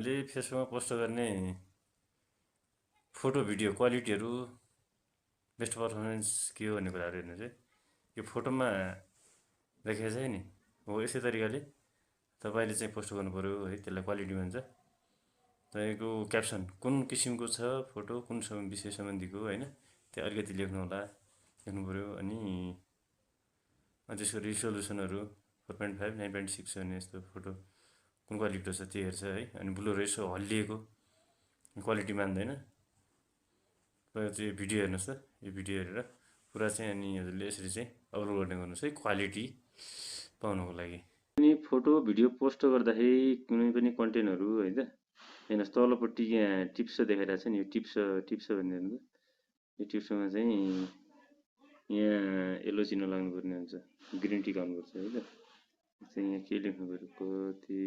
ले फेसबुकमा पोस्ट गर्ने फोटो भिडियो क्वालिटीहरू बेस्ट पर्फर्मेन्स के हो भन्ने कुराहरू हेर्नु चाहिँ यो फोटोमा देखेको छ नि हो यस्तै तरिकाले तपाईँले चाहिँ पोस्ट गर्नु पऱ्यो है, त्यसलाई क्वालिटी भन्छ। तपाईँको क्याप्सन कुन किसिमको छ फोटो, कुन विषय सम्बन्धीको होइन, त्यो अलिकति लेख्नु होला, लेख्नु पऱ्यो। अनि त्यसको रिजोल्युसनहरू 4.5 9.6 भन्ने यस्तो फोटो कुन क्वालिटीको छ त्यो हेर्छ है। अनि ब्लु रेस हल्लिएको क्वालिटी मान्दैन। तपाईँ चाहिँ भिडियो हेर्नुहोस् त, यो भिडियो हेरेर पुरा चाहिँ अनि हजुरले यसरी चाहिँ अपलोड गर्ने गर्नुहोस् है क्वालिटी पाउनुको लागि। अनि फोटो भिडियो पोस्ट गर्दाखेरि कुनै पनि कन्टेन्टहरू है त हेर्नुहोस्, तलपट्टि यहाँ टिप्स देखाइरहेको छ नि, यो टिप्स भन्ने यो टिप्समा चाहिँ यहाँ यल्लो चिन्ह लाग्नुपर्ने हुन्छ, ग्रिन टिक आउनुपर्छ है त। चाहिँ यहाँ के लेख्नु पऱ्यो, कति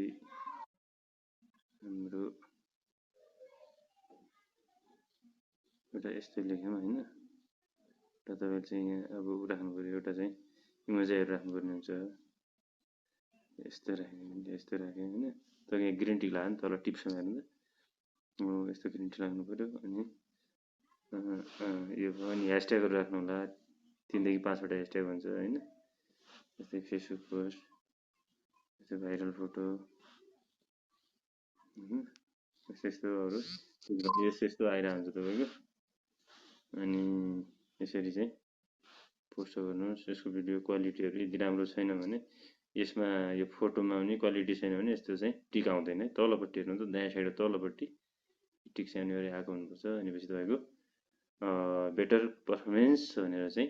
हाम्रो एउटा यस्तो लेख्यौँ होइन, एउटा तपाईँले चाहिँ यहाँ अब राख्नु पऱ्यो, एउटा चाहिँ इमेजहरू राख्नुपर्ने हुन्छ। यस्तो राख्यो होइन, तर यहाँ ग्रिन टिक लाग्यो नि तल टिप्समा हेर्नु त, यस्तो ग्रिन टिक लाग्नु पऱ्यो। अनि यो अनि ह्यासट्यागहरू राख्नु होला, 3 देखि 5 वटा ह्यासट्याग हुन्छ होइन। जस्तै फेसबुक पोस्ट, यस्तो भाइरल फोटो, यस्तोहरू यस्तो आइरहेको हुन्छ तपाईँको। अनि यसरी चाहिँ पोस्ट गर्नुहोस्। यसको भिडियो क्वालिटीहरू यदि राम्रो छैन भने, यसमा यो फोटोमा पनि क्वालिटी छैन भने यस्तो चाहिँ टिक आउँदैन है। तलपट्टि हेर्नु त, दायाँ साइड तलपट्टि टिक चाहिँ अनिवार्य आएको हुनुपर्छ। भनेपछि तपाईँको बेटर पर्फर्मेन्स भनेर चाहिँ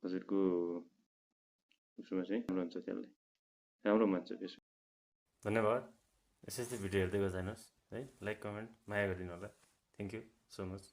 हजुरको उसमा चाहिँ राम्रो हुन्छ, त्यसलाई राम्रो मान्छ त्यसो। धन्यवाद। यसै भिडियो हेर्दै जानुहोस् है, लाइक कमेन्ट माया गरिदिनु होला। Thank you so much.